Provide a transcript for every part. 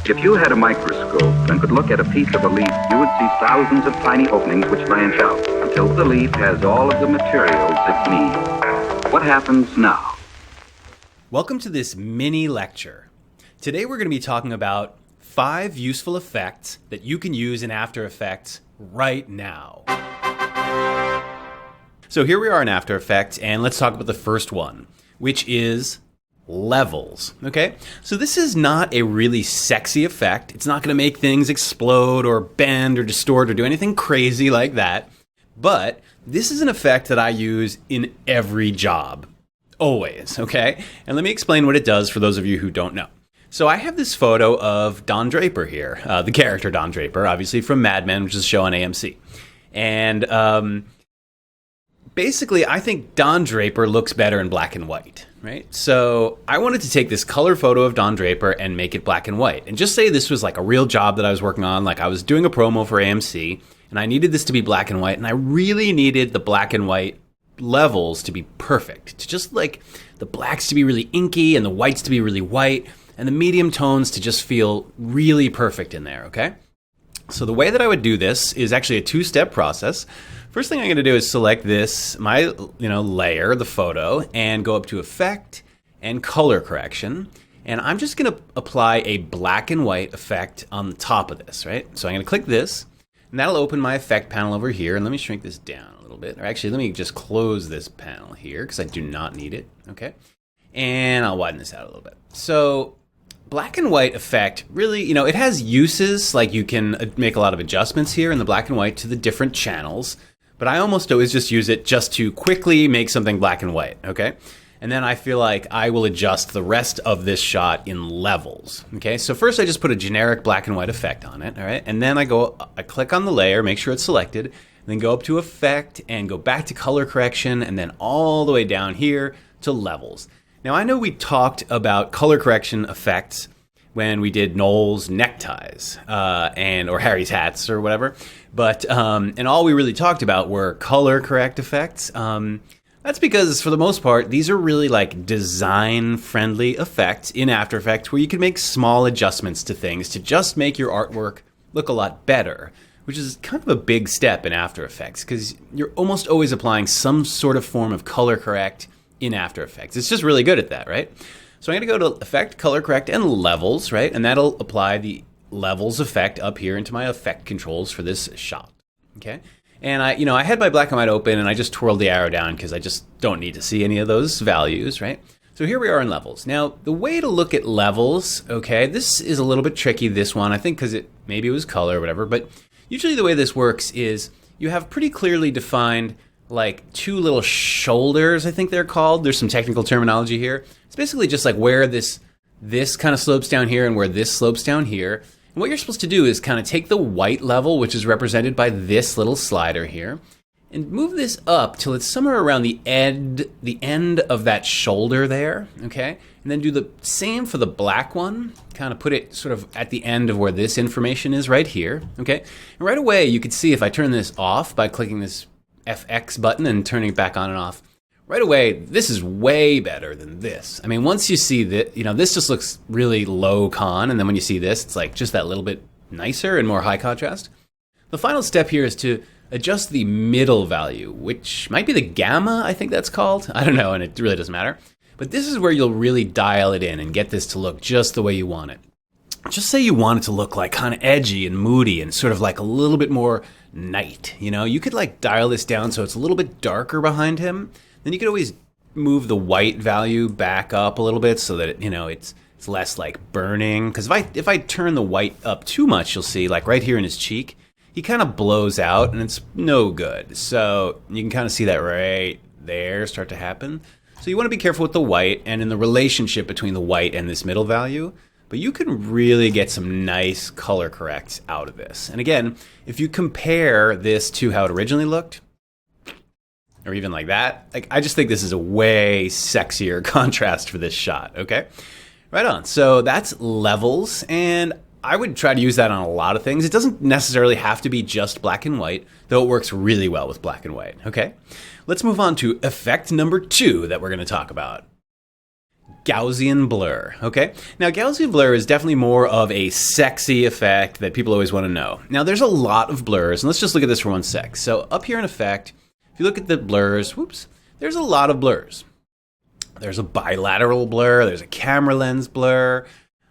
If you had a microscope and could look at a piece of a leaf, you would see thousands of tiny openings which branch out until the leaf has all of the materials it needs. What happens now? Welcome to this mini lecture. Today we're going to be talking about 5 useful effects that you can use in After Effects right now. So here we are in After Effects, and let's talk about the first one, which is levels. Okay, so this is not a really sexy effect. It's not going to make things explode or bend or distort or do anything crazy like that. But this is an effect that I use in every job. Always, okay? And let me explain what it does for those of you who don't know. So I have this photo of Don Draper here, the character Don Draper, obviously from Mad Men, which is a show on AMC. And basically, I think Don Draper looks better in black and white, right? So I wanted to take this color photo of Don Draper and make it black and white. And just say this was like a real job that I was working on, like I was doing a promo for AMC, and I needed this to be black and white, and I really needed the black and white levels to be perfect, to just like the blacks to be really inky and the whites to be really white and the medium tones to just feel really perfect in there, okay? So the way that I would do this is actually a 2-step process. First thing I'm going to do is select this, my layer, the photo, and go up to Effect and Color Correction. And I'm just going to apply a black and white effect on the top of this, right? So I'm going to click this, and that'll open my effect panel over here. And let me shrink this down a little bit. Or actually, let me just close this panel here because I do not need it, okay? And I'll widen this out a little bit. So black and white effect, really, it has uses, like you can make a lot of adjustments here in the black and white to the different channels. But I almost always just use it just to quickly make something black and white, okay? And then I feel like I will adjust the rest of this shot in levels, okay? So first I just put a generic black and white effect on it, all right? And then I click on the layer, make sure it's selected, and then go up to Effect and go back to Color Correction, and then all the way down here to Levels. Now I know we talked about color correction effects when we did Noel's neckties or Harry's hats or whatever, but and all we really talked about were color correct effects. That's because for the most part, these are really like design-friendly effects in After Effects where you can make small adjustments to things to just make your artwork look a lot better, which is kind of a big step in After Effects because you're almost always applying some sort of form of color correct in After Effects. It's just really good at that, right? So I'm going to go to Effect, Color Correct, and Levels, right? And that'll apply the Levels effect up here into my effect controls for this shot, okay? And I had my black and white open, and I just twirled the arrow down because I just don't need to see any of those values, right? So here we are in Levels. Now, the way to look at Levels, okay, this is a little bit tricky, this one, I think because maybe it was color or whatever, but usually the way this works is you have pretty clearly defined like 2 little shoulders, I think they're called. There's some technical terminology here. It's basically just like where this kind of slopes down here and where this slopes down here. And what you're supposed to do is kind of take the white level, which is represented by this little slider here, and move this up till it's somewhere around the end of that shoulder there, okay? And then do the same for the black one, kind of put it sort of at the end of where this information is right here, okay? And right away, you could see if I turn this off by clicking this FX button and turning it back on and off, right away, this is way better than this. I mean, once you see that, this just looks really low con, and then when you see this, it's like just that little bit nicer and more high contrast. The final step here is to adjust the middle value, which might be the gamma, I think that's called. I don't know, and it really doesn't matter. But this is where you'll really dial it in and get this to look just the way you want it. Just say you want it to look like kind of edgy and moody and sort of like a little bit more night, you could like dial this down so it's a little bit darker behind him. Then you could always move the white value back up a little bit so that it's less like burning. Because if I turn the white up too much, you'll see like right here in his cheek, he kind of blows out and it's no good. So you can kind of see that right there start to happen. So you want to be careful with the white and in the relationship between the white and this middle value. But you can really get some nice color corrects out of this. And again, if you compare this to how it originally looked, or even like that, I just think this is a way sexier contrast for this shot, okay? Right on. So that's Levels, and I would try to use that on a lot of things. It doesn't necessarily have to be just black and white, though it works really well with black and white, okay? Let's move on to effect number 2 that we're going to talk about. Gaussian blur, okay? Now, Gaussian blur is definitely more of a sexy effect that people always want to know. Now, there's a lot of blurs, and let's just look at this for 1 sec. So up here in effect, if you look at the blurs, whoops, there's a lot of blurs. There's a bilateral blur, there's a camera lens blur,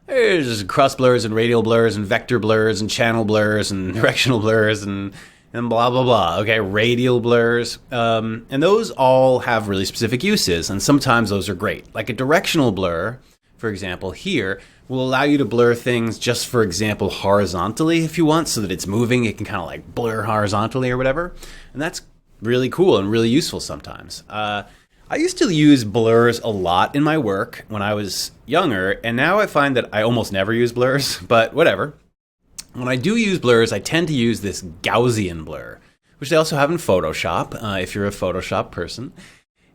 there's cross blurs and radial blurs and vector blurs and channel blurs and directional blurs and blah, blah, blah. Okay, radial blurs. And those all have really specific uses, and sometimes those are great. Like a directional blur, for example, here, will allow you to blur things just, for example, horizontally if you want, so that it's moving. It can kind of like blur horizontally or whatever. And that's really cool and really useful sometimes. I used to use blurs a lot in my work when I was younger, and now I find that I almost never use blurs, but whatever. When I do use blurs, I tend to use this Gaussian blur, which they also have in Photoshop, if you're a Photoshop person.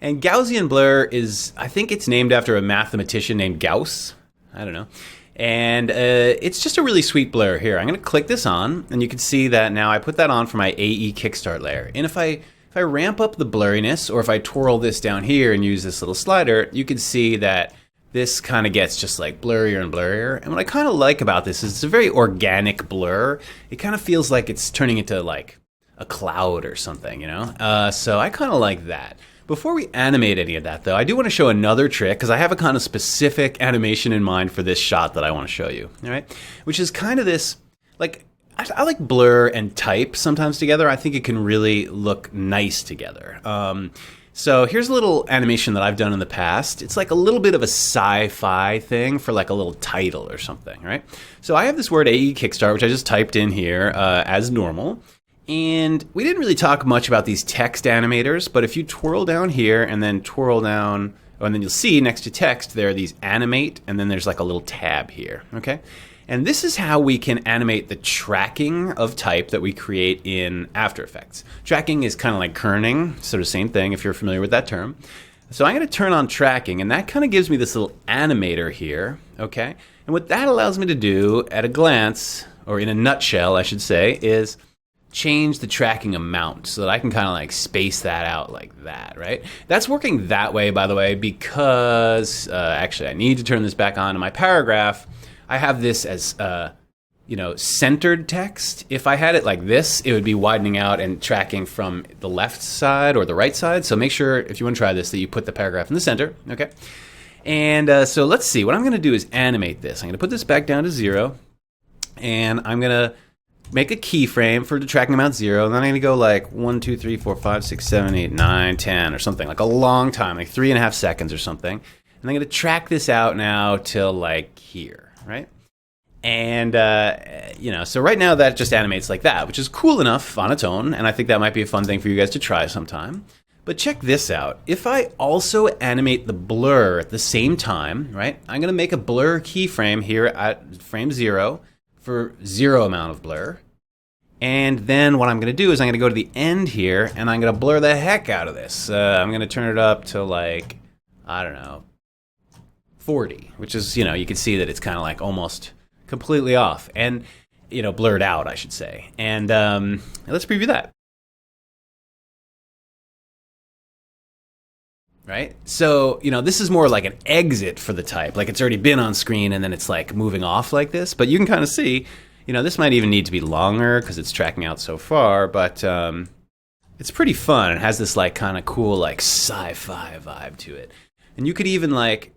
And Gaussian blur is, I think it's named after a mathematician named Gauss. I don't know. And it's just a really sweet blur here. I'm going to click this on, and you can see that now I put that on for my AE Kickstart layer. And if I ramp up the blurriness, or if I twirl this down here and use this little slider, you can see that this kind of gets just like blurrier and blurrier. And what I kind of like about this is it's a very organic blur. It kind of feels like it's turning into like a cloud or something, you know? So I kind of like that. Before we animate any of that, though, I do want to show another trick, because I have a kind of specific animation in mind for this shot that I want to show you, all right? Which is kind of this, like, I like blur and type sometimes together. I think it can really look nice together. So here's a little animation that I've done in the past. It's like a little bit of a sci-fi thing for like a little title or something, right? So I have this word AE Kickstart, which I just typed in here as normal. And we didn't really talk much about these text animators, but if you twirl down here and then twirl down, and then you'll see next to text, there are these animate, and then there's like a little tab here, okay? And this is how we can animate the tracking of type that we create in After Effects. Tracking is kind of like kerning, sort of same thing if you're familiar with that term. So I'm going to turn on tracking, and that kind of gives me this little animator here, okay? And what that allows me to do at a glance, or in a nutshell, I should say, is change the tracking amount so that I can kind of like space that out like that, right? That's working that way, by the way, because actually I need to turn this back on in my paragraph. I have this as, centered text. If I had it like this, it would be widening out and tracking from the left side or the right side. So make sure, if you want to try this, that you put the paragraph in the center, okay? And so let's see. What I'm going to do is animate this. I'm going to put this back down to 0, and I'm going to make a keyframe for the tracking amount 0, and then I'm going to go like 1, 2, 3, 4, 5, 6, 7, 8, 9, 10, or something, like a long time, like 3.5 seconds or something. And I'm going to track this out now till like here. Right? And, so right now that just animates like that, which is cool enough on its own, and I think that might be a fun thing for you guys to try sometime. But check this out. If I also animate the blur at the same time, right, I'm going to make a blur keyframe here at frame 0 for 0 amount of blur. And then what I'm going to do is I'm going to go to the end here, and I'm going to blur the heck out of this. I'm going to turn it up to like, I don't know, 40, which is, you can see that it's kind of like almost completely off and, blurred out, I should say. And let's preview that. Right? So, this is more like an exit for the type. Like it's already been on screen and then it's like moving off like this. But you can kind of see, this might even need to be longer because it's tracking out so far. But it's pretty fun. It has this like kind of cool like sci-fi vibe to it. And you could even like,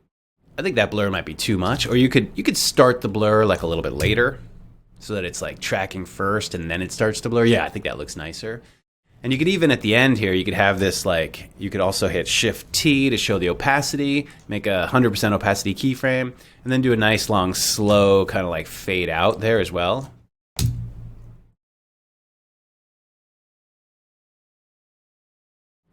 I think that blur might be too much, or you could start the blur like a little bit later so that it's like tracking first and then it starts to blur. Yeah, I think that looks nicer. And you could even at the end here, you could have this like, you could also hit Shift T to show the opacity, make a 100% opacity keyframe, and then do a nice long slow kind of like fade out there as well.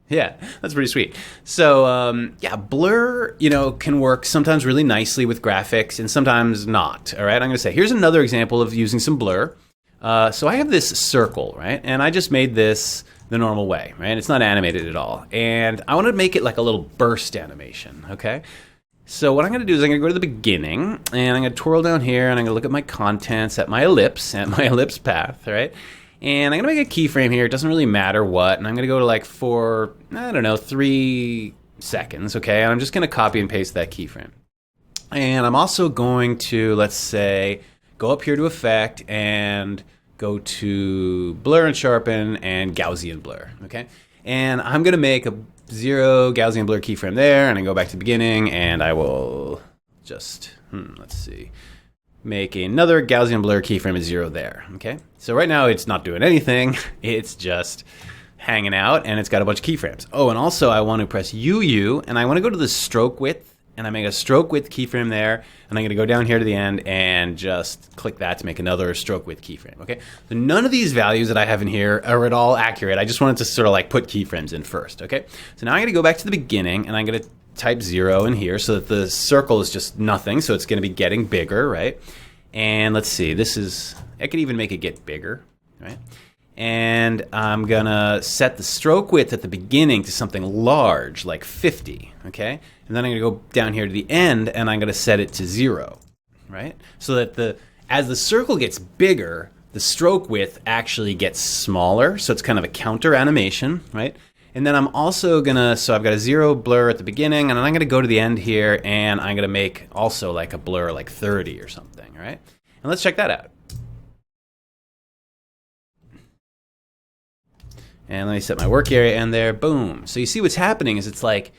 Yeah, that's pretty sweet. So, blur, can work sometimes really nicely with graphics and sometimes not. All right, I'm going to say, here's another example of using some blur. So I have this circle, right? And I just made this the normal way, right? It's not animated at all. And I want to make it like a little burst animation, okay? So what I'm going to do is I'm going to go to the beginning, and I'm going to twirl down here, and I'm going to look at my contents at my ellipse path, right? And I'm going to make a keyframe here. It doesn't really matter what. And I'm going to go to like 3 seconds, okay? And I'm just going to copy and paste that keyframe. And I'm also going to, let's say, go up here to Effect and go to Blur and Sharpen and Gaussian Blur, okay? And I'm going to make a 0 Gaussian Blur keyframe there, and I go back to the beginning, and I will just, let's see, make another Gaussian Blur keyframe at 0 there, okay? So right now it's not doing anything, it's just hanging out, and it's got a bunch of keyframes. Oh, and also I want to press UU, and I want to go to the stroke width, and I make a stroke width keyframe there, and I'm going to go down here to the end and just click that to make another stroke width keyframe, okay? So none of these values that I have in here are at all accurate. I just wanted to sort of like put keyframes in first, okay? So now I'm going to go back to the beginning, and I'm going to type 0 in here so that the circle is just nothing, so it's going to be getting bigger, right? And let's see, this is, I could even make it get bigger, right? And I'm gonna set the stroke width at the beginning to something large, like 50, okay? And then I'm gonna go down here to the end, and I'm gonna set it to 0, right? So that as the circle gets bigger, the stroke width actually gets smaller, so it's kind of a counter animation, right? And then I'm also gonna, so I've got a 0 blur at the beginning, and then I'm gonna go to the end here, and I'm gonna make also like a blur like 30 or something, right? And let's check that out. And let me set my work area in there, boom. So you see what's happening is it's like,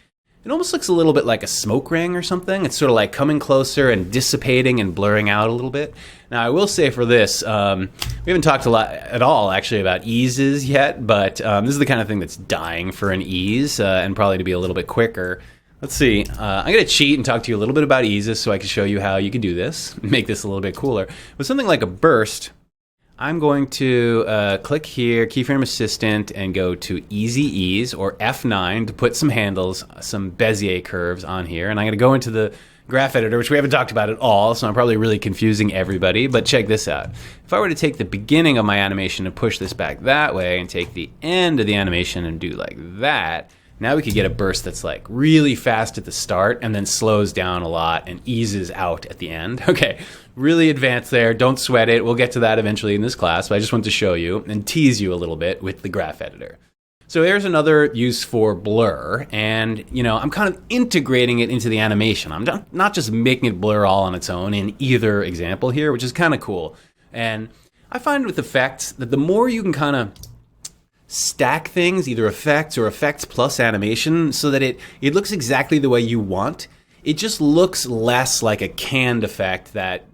it almost looks a little bit like a smoke ring or something. It's sort of like coming closer and dissipating and blurring out a little bit. Now I will say for this, we haven't talked a lot at all actually about eases yet, but this is the kind of thing that's dying for an ease and probably to be a little bit quicker. Let's see, I'm gonna cheat and talk to you a little bit about eases so I can show you how you can do this, make this a little bit cooler. With something like a burst, I'm going to click here, Keyframe Assistant, and go to Easy Ease, or F9, to put some handles, some Bezier curves on here. And I'm going to go into the graph editor, which we haven't talked about at all, so I'm probably really confusing everybody, but check this out. If I were to take the beginning of my animation and push this back that way, and take the end of the animation and do like that, now we could get a burst that's like really fast at the start and then slows down a lot and eases out at the end. Okay, really advanced there. Don't sweat it. We'll get to that eventually in this class, but I just wanted to show you and tease you a little bit with the graph editor. So here's another use for blur, and I'm kind of integrating it into the animation. I'm not just making it blur all on its own in either example here, which is kind of cool. And I find with effects that the more you can kind of stack things, either effects or effects plus animation, so that it looks exactly the way you want, it just looks less like a canned effect that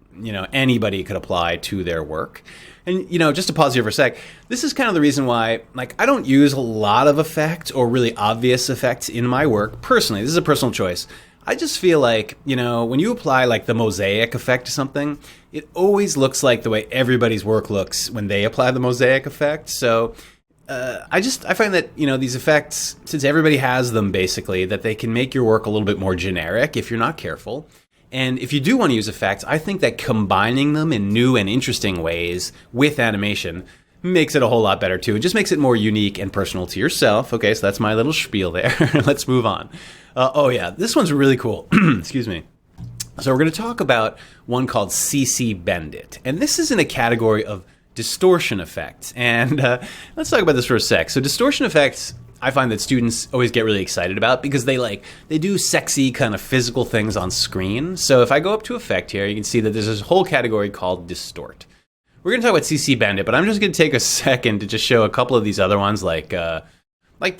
anybody could apply to their work. And just to pause here for a sec, this is kind of the reason why I don't use a lot of effects or really obvious effects in my work personally. This is a personal choice. I just feel like, when you apply like the mosaic effect to something, it always looks like the way everybody's work looks when they apply the mosaic effect. So I find that, these effects, since everybody has them basically, that they can make your work a little bit more generic if you're not careful. And if you do want to use effects, I think that combining them in new and interesting ways with animation makes it a whole lot better too. It just makes it more unique and personal to yourself. Okay, so that's my little spiel there. Let's move on. Oh yeah, this one's really cool. Excuse me. So we're going to talk about one called CC Bendit. And this is in a category of distortion effects. And let's talk about this for a sec. So distortion effects, I find that students always get really excited about because they do sexy kind of physical things on screen. So if I go up to effect here, you can see that there's this whole category called distort. We're going to talk about CC Bendit, but I'm just going to take a second to just show a couple of these other ones like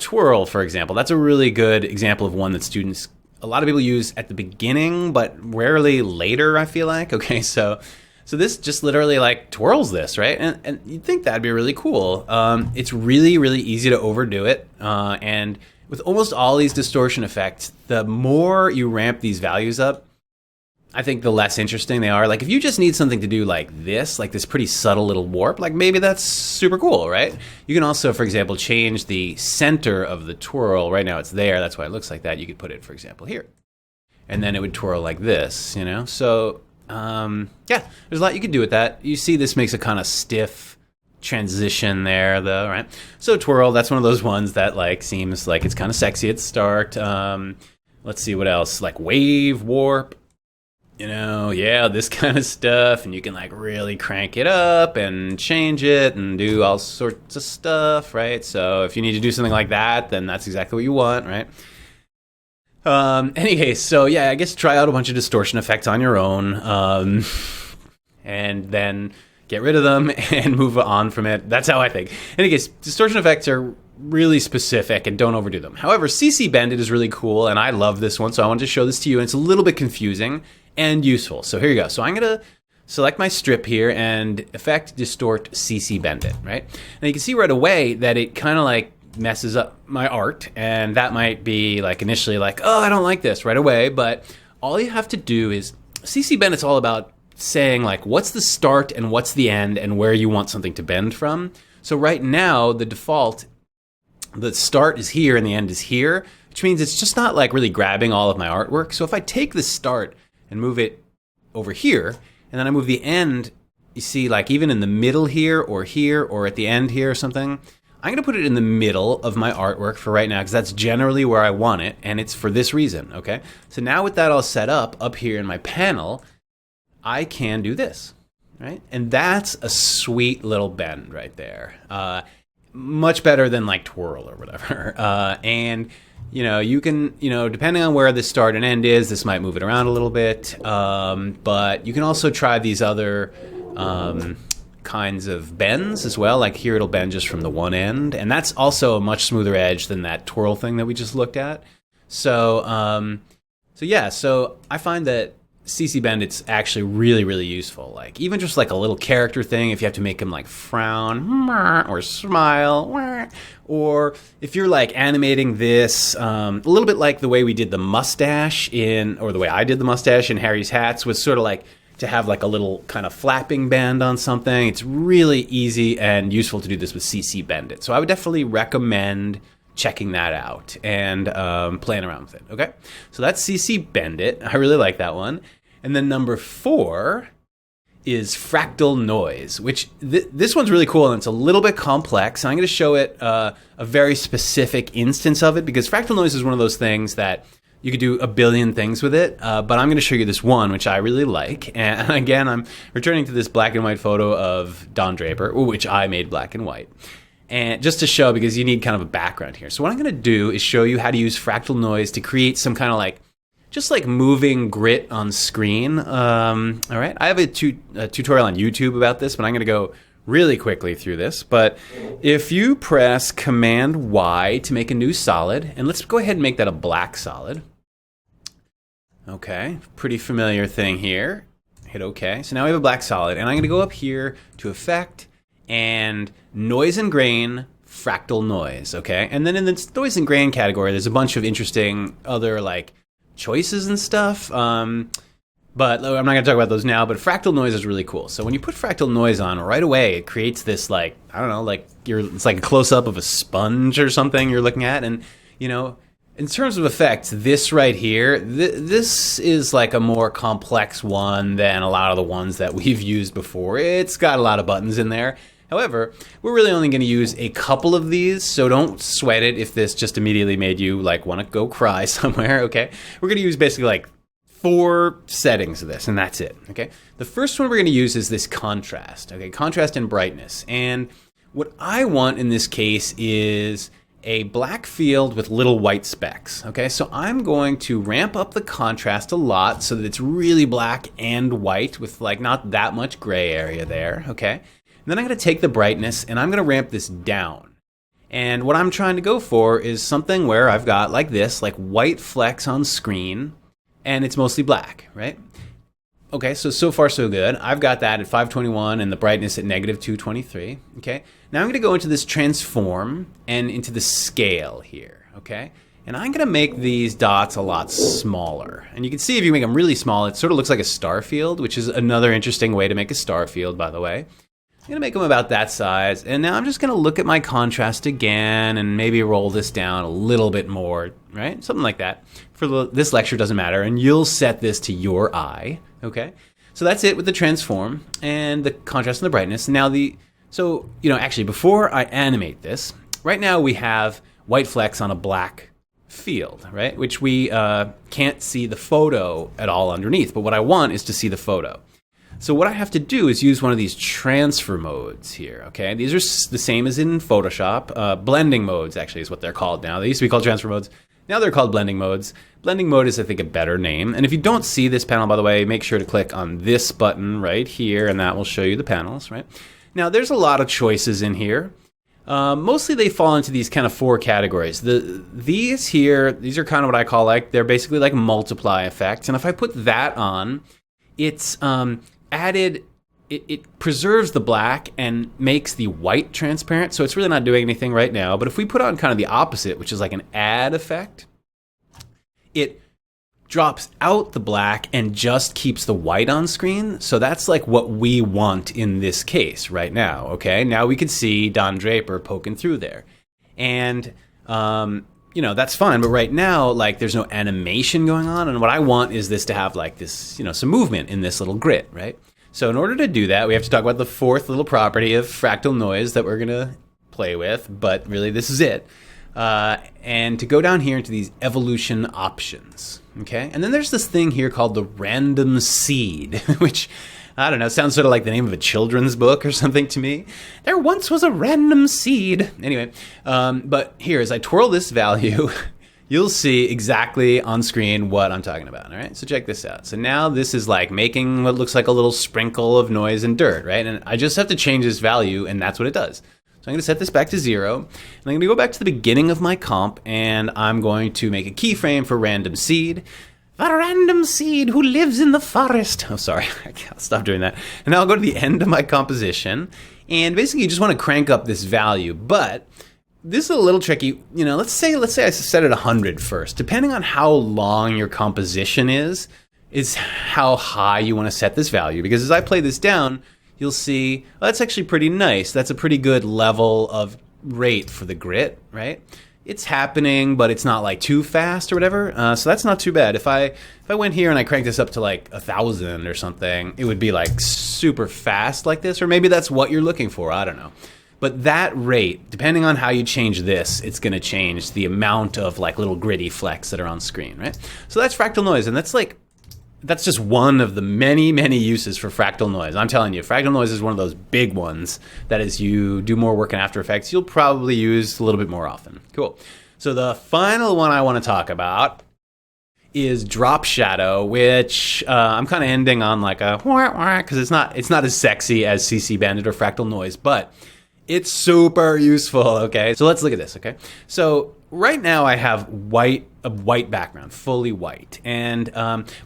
twirl, for example. That's a really good example of one that a lot of people use at the beginning, but rarely later, I feel like. Okay, so this just literally twirls this, right? And you'd think that'd be really cool. It's really, really easy to overdo it. And with almost all these distortion effects, the more you ramp these values up, I think the less interesting they are. Like if you just need something to do like this pretty subtle little warp, maybe that's super cool, right? You can also, for example, change the center of the twirl. Right now it's there, that's why it looks like that. You could put it, for example, here. And then it would twirl like this, So yeah, there's a lot you could do with that. You see this makes a kind of stiff transition there though, right? So twirl, that's one of those ones that seems like it's kind of sexy at the start. Let's see what else, wave warp, yeah, this kind of stuff. And you can really crank it up and change it and do all sorts of stuff, right? So if you need to do something like that, then that's exactly what you want, right? Anyway, so yeah, I guess try out a bunch of distortion effects on your own, and then get rid of them and move on from it. That's how I think. In any case, distortion effects are really specific and don't overdo them. However, CC Bendit is really cool, and I love this one, so I wanted to show this to you, and it's a little bit confusing and useful. So here you go. So I'm going to select my strip here and effect distort CC Bendit, right? And you can see right away that it kind of like messes up my art, and that might be like initially like, oh, I don't like this right away, but all you have to do is, CC Bendit's all about saying like what's the start and what's the end and where you want something to bend from. So right now the default, the start is here and the end is here, which means it's just not like really grabbing all of my artwork. So if I take the start and move it over here, and then I move the end, you see like even in the middle here or at the end here or something, I'm going to put it in the middle of my artwork for right now because that's generally where I want it, and it's for this reason, okay? So now with that all set up here in my panel, I can do this, right? And that's a sweet little bend right there. Much better than like twirl or whatever. And, you know, you can, you know, depending on where the start and end is, this might move it around a little bit. But you can also try these other kinds of bends as well. Like here it'll bend just from the one end. And that's also a much smoother edge than that twirl thing that we just looked at. So, so I find that CC Bendit's actually really, really useful. Like even just like a little character thing, if you have to make him like frown or smile, or if you're like animating this, a little bit like the way we did the mustache or the way I did the mustache in Harry's Hats was sort of like to have like a little kind of flapping bend on something. It's really easy and useful to do this with CC Bendit. So I would definitely recommend checking that out and playing around with it, okay? So that's CC Bendit. I really like that one. And then number 4 is Fractal Noise, which this one's really cool, and it's a little bit complex. And I'm going to show it a very specific instance of it, because Fractal Noise is one of those things that you could do a billion things with it, but I'm going to show you this one, which I really like. And again, I'm returning to this black and white photo of Don Draper, which I made black and white. And just to show, because you need kind of a background here. So what I'm going to do is show you how to use fractal noise to create some kind of like, just like moving grit on screen. All right, I have a tutorial on YouTube about this, but I'm going to go really quickly through this. But if you press Command Y to make a new solid, and let's go ahead and make that a black solid. Okay, pretty familiar thing here. Hit OK. So now we have a black solid, and I'm going to go up here to Effect and Noise and Grain, Fractal Noise, okay? And then in the noise and grain category, there's a bunch of interesting other like choices and stuff. But I'm not going to talk about those now, but fractal noise is really cool. So when you put fractal noise on, right away it creates this like, I don't know, like it's like a close-up of a sponge or something you're looking at. And, you know, in terms of effects, this right here, this is like a more complex one than a lot of the ones that we've used before. It's got a lot of buttons in there. However, we're really only going to use a couple of these, so don't sweat it if this just immediately made you like want to go cry somewhere, okay? We're going to use basically like 4 settings of this, and that's it, okay? The first one we're going to use is this contrast, okay? Contrast and brightness. And what I want in this case is a black field with little white specks, okay? So I'm going to ramp up the contrast a lot so that it's really black and white with like not that much gray area there, okay? And then I'm going to take the brightness and I'm going to ramp this down. And what I'm trying to go for is something where I've got like this, like white flecks on screen, and it's mostly black, right? Okay, so far so good. I've got that at 521 and the brightness at -223, okay? Now I'm going to go into this transform and into the scale here, okay? And I'm going to make these dots a lot smaller. And you can see if you make them really small, it sort of looks like a star field, which is another interesting way to make a star field, by the way. I'm going to make them about that size. And now I'm just going to look at my contrast again and maybe roll this down a little bit more, right? Something like that. For this lecture, doesn't matter. And you'll set this to your eye, okay? So that's it with the transform and the contrast and the brightness. Now so, you know, actually before I animate this, right now we have white flecks on a black field, right? Which we can't see the photo at all underneath. But what I want is to see the photo. So what I have to do is use one of these transfer modes here, okay? These are the same as in Photoshop. Blending modes, actually, is what they're called now. They used to be called transfer modes. Now they're called blending modes. Blending mode is, I think, a better name. And if you don't see this panel, by the way, make sure to click on this button right here, and that will show you the panels, right? Now, there's a lot of choices in here. Mostly they fall into these kind of 4 categories. These here, these are kind of what I call they're basically like multiply effects. And if I put that on, it's added, it preserves the black and makes the white transparent. So it's really not doing anything right now. But if we put on kind of the opposite, which is like an add effect, it drops out the black and just keeps the white on screen. So that's like what we want in this case right now, okay? Now we can see Don Draper poking through there. And, that's fine. But right now, there's no animation going on. And what I want is this to have this, some movement in this little grit, right? So in order to do that, we have to talk about the 4th little property of fractal noise that we're going to play with. But really, this is it. And to go down here into these evolution options, okay? And then there's this thing here called the random seed, which, I don't know, sounds sort of like the name of a children's book or something to me. There once was a random seed. Anyway, but here, as I twirl this value, you'll see exactly on screen what I'm talking about, all right? So check this out. So now this is making what looks like a little sprinkle of noise and dirt, right? And I just have to change this value, and that's what it does. So I'm going to set this back to 0, and I'm going to go back to the beginning of my comp, and I'm going to make a keyframe for random seed. The random seed who lives in the forest. Oh, sorry, I'll stop doing that. And now I'll go to the end of my composition, and basically you just want to crank up this value, but this is a little tricky. Let's say I set it 100 first. Depending on how long your composition is how high you want to set this value, because as I play this down, you'll see, that's actually pretty nice. That's a pretty good level of rate for the grit, right? It's happening, but it's not too fast or whatever. So that's not too bad. If I went here and I cranked this up to 1,000 or something, it would be super fast like this, or maybe that's what you're looking for. I don't know. But that rate, depending on how you change this, it's going to change the amount of little gritty flecks that are on screen, right? So that's fractal noise, and that's just one of the many, many uses for fractal noise. I'm telling you, fractal noise is one of those big ones that as you do more work in After Effects, you'll probably use a little bit more often. Cool. So the final one I want to talk about is drop shadow, which I'm kind of ending on a because it's not as sexy as CC Bandit or fractal noise, but it's super useful, okay? So let's look at this, okay? So right now I have a white background, fully white. And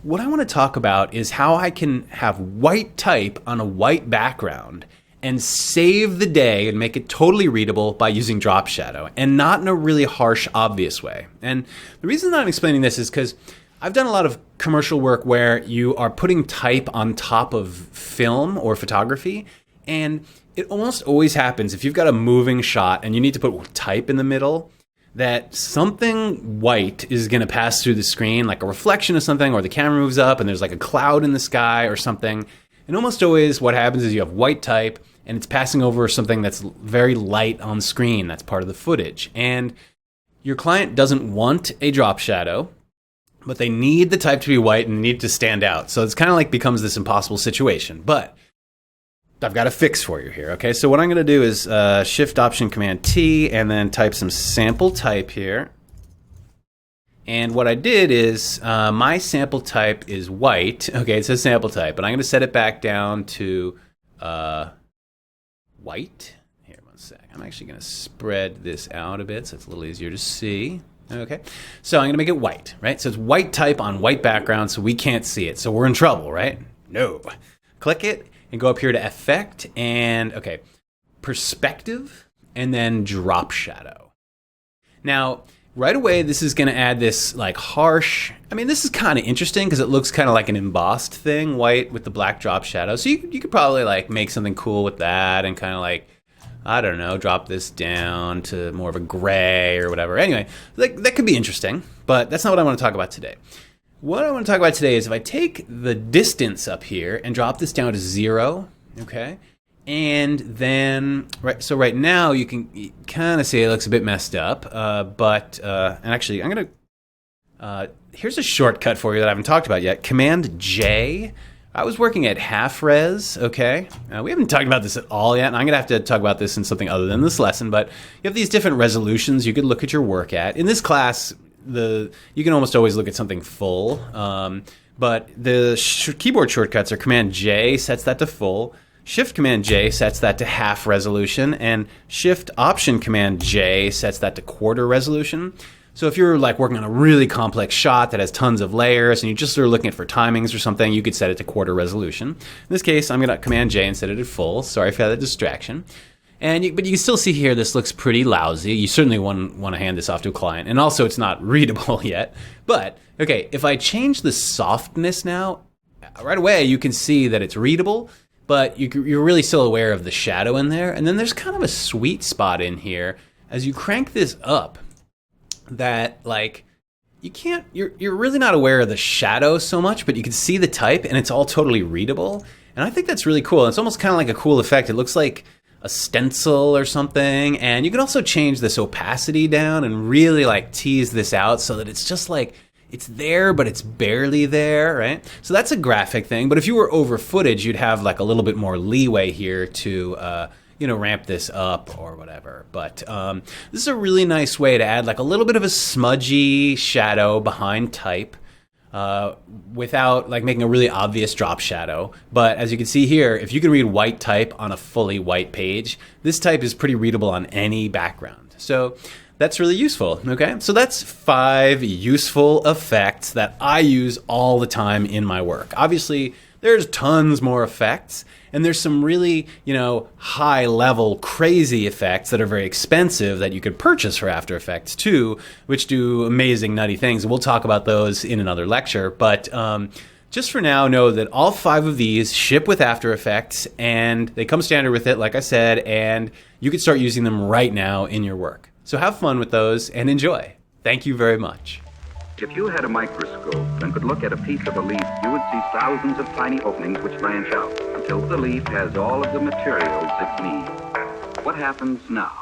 what I want to talk about is how I can have white type on a white background and save the day and make it totally readable by using drop shadow, and not in a really harsh, obvious way. And the reason that I'm explaining this is because I've done a lot of commercial work where you are putting type on top of film or photography, and it almost always happens if you've got a moving shot and you need to put type in the middle, that something white is going to pass through the screen, like a reflection of something, or the camera moves up and there's a cloud in the sky or something. And almost always what happens is you have white type and it's passing over something that's very light on screen. That's part of the footage. And your client doesn't want a drop shadow, but they need the type to be white and need to stand out. So it's kind of becomes this impossible situation. But I've got a fix for you here, okay? So what I'm going to do is Shift-Option-Command-T and then type some sample type here. And what I did is my sample type is white. Okay, it says sample type, but I'm going to set it back down to white. Here, one sec. I'm actually going to spread this out a bit so it's a little easier to see. Okay, so I'm going to make it white, right? So it's white type on white background, so we can't see it. So we're in trouble, right? No. Click it. And go up here to Effect, and, okay, Perspective, and then Drop Shadow. Now, right away, this is going to add this, harsh... this is kind of interesting because it looks kind of like an embossed thing, white with the black drop shadow. So you could probably, make something cool with that and kind of, I don't know, drop this down to more of a gray or whatever. Anyway, that could be interesting, but that's not what I want to talk about today. What I want to talk about today is if I take the distance up here and drop this down to 0, okay? And then, right now you can kind of see it looks a bit messed up, and actually I'm going to, here's a shortcut for you that I haven't talked about yet. Command J. I was working at half res, okay? We haven't talked about this at all yet, and I'm going to have to talk about this in something other than this lesson, but you have these different resolutions you could look at your work at. In this class, you can almost always look at something full. But the keyboard shortcuts are Command J sets that to full, Shift Command J sets that to half resolution, and Shift Option Command J sets that to quarter resolution. So if you're like working on a really complex shot that has tons of layers and you're just sort of looking for timings or something, you could set it to quarter resolution. In this case, I'm going to Command J and set it at full. Sorry for that distraction. But you can still see here this looks pretty lousy. You certainly want to hand this off to a client. And also it's not readable yet. But, okay, if I change the softness now, right away you can see that it's readable, but you're really still aware of the shadow in there. And then there's kind of a sweet spot in here as you crank this up that, like, you're really not aware of the shadow so much, but you can see the type and it's all totally readable. And I think that's really cool. It's almost kind of like a cool effect. It looks like a stencil or something. And you can also change this opacity down and really like tease this out so that it's just like, it's there, but it's barely there, right? So that's a graphic thing. But if you were over footage, you'd have like a little bit more leeway here to, ramp this up or whatever. But this is a really nice way to add like a little bit of a smudgy shadow behind type without like making a really obvious drop shadow. But as you can see here, if you can read white type on a fully white page, this type is pretty readable on any background. So that's really useful, okay? So that's 5 useful effects that I use all the time in my work. Obviously, there's tons more effects, and there's some really, high-level, crazy effects that are very expensive that you could purchase for After Effects too, which do amazing, nutty things. We'll talk about those in another lecture, but just for now, know that all 5 of these ship with After Effects, and they come standard with it, like I said, and you can start using them right now in your work. So have fun with those and enjoy. Thank you very much. If you had a microscope and could look at a piece of a leaf, you would see thousands of tiny openings which branch out until the leaf has all of the materials it needs. What happens now?